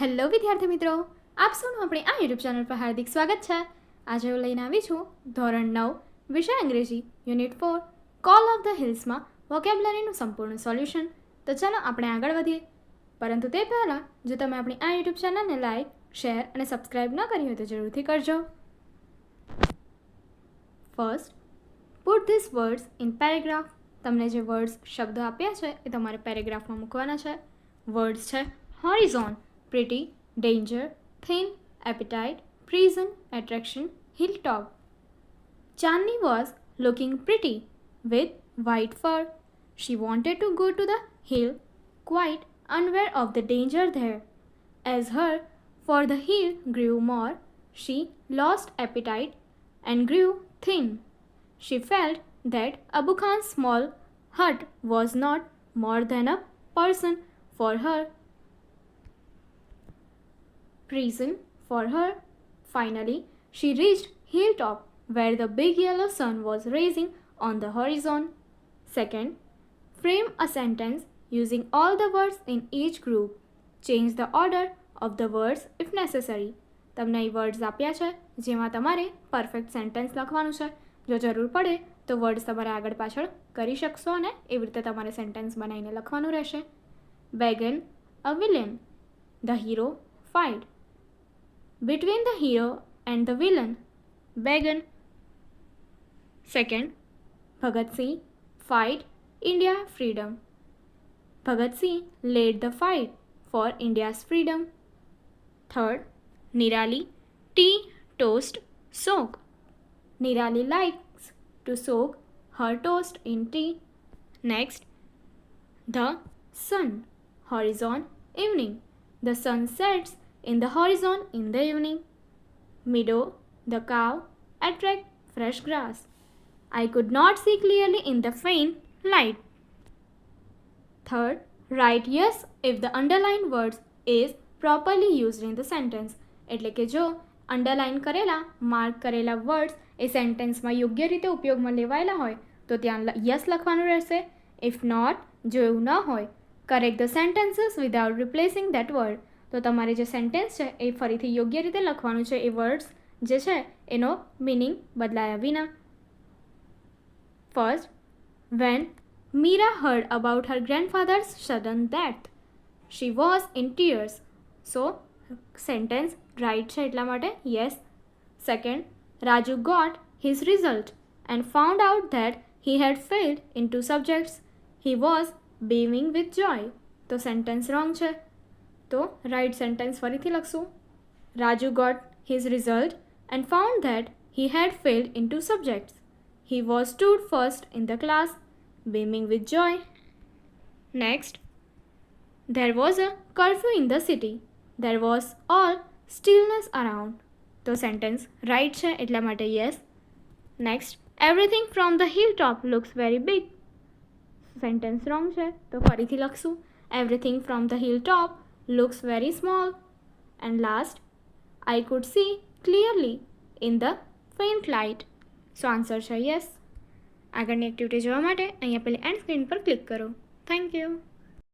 Hello વિદ્યાર્થી મિત્રો, આપ સૌનું આપણે આ યુટ્યુબ ચેનલ પર હાર્દિક સ્વાગત છે. આજે હું લઈને આવી છું ધોરણ 9 વિષય અંગ્રેજી યુનિટ 4 કોલ ઓફ ધ હિલ્સમાં વોકેબ્યુલરીનું સંપૂર્ણ સોલ્યુશન. તો ચાલો આપણે આગળ વધીએ. પરંતુ તે પહેલાં જો તમે આપણી આ યુટ્યુબ ચેનલને લાઈક, શેર અને સબસ્ક્રાઈબ ન કરી હોય તો જરૂરથી કરજો. First, put this words in paragraph. તમને જે વર્ડ્સ શબ્દો આપ્યા છે એ તમારે પેરેગ્રાફમાં મૂકવાના છે. વર્ડ્સ છે horizon, pretty, danger, thin, appetite, prison, attraction, hilltop. Chandni was looking pretty with white fur. She wanted to go to the hill, quite unaware of the danger there. As her for the hill grew more, she lost appetite and grew thin. She felt that Abu Khan's small hut was not more than a person for her. Prison for her. Finally, she reached hilltop where the big yellow sun was rising on the horizon. Second, frame a sentence using all the words in each group. Change the order of the words if necessary. તમને એ words આપ્યા છે જેમાં તમારે perfect sentence લખવાનું છે. જો જરૂર પડે તો વર્ડ્સ તમારે આગળ પાછળ કરી શકશો અને એવી રીતે તમારે સેન્ટેન્સ બનાવીને લખવાનું રહેશે. Began a villain. The hero fight. Between the hero and the villain, Begun. Second, Bhagat Singh fight India freedom. Bhagat Singh led the fight for India's freedom. Third, Nirali tea, toast, soak. Nirali likes to soak her toast in tea. Next, the sun, horizon, evening. The sun sets in the horizon in the evening. Meadow, the cow, attract fresh grass. I could not see clearly in the faint light. Third, write yes if the underlined words is properly used in the sentence. એટલે કે જો underline કરેલા mark કરેલા words એ સેન્ટેન્સમાં યોગ્ય રીતે ઉપયોગમાં લેવાયેલા હોય તો ત્યાં યસ લખવાનું રહેશે. ઇફ નોટ, જો એવું ન હોય, correct the sentences without replacing that word. તો તમારે જે સેન્ટેન્સ છે એ ફરીથી યોગ્ય રીતે લખવાનું છે. એ વર્ડ્સ જે છે એનો મિનિંગ બદલાયા વિના. First, when Meera heard about her grandfather's sudden death, she was in tears. So sentence right છે એટલા માટે yes. Second, Raju got his result and found out that he had failed in two subjects. He was beaming with joy. તો sentence wrong છે. તો right sentence ફરીથી લખશું. Raju got his result and found that he had failed in two subjects. He was stood first in the class, beaming with joy. Next, there was a curfew in the city. There was all stillness around. તો sentence right છે એટલા માટે yes. Next, everything from the hilltop looks very big. Sentence wrong છે તો ફરીથી લખશું. everything from the hilltop looks very small. And last, I could see clearly in the faint light. So answer છે yes. આગળની activity જોવા માટે અહીંયા પેલી એન્ડ સ્ક્રીન પર ક્લિક કરો. Thank you.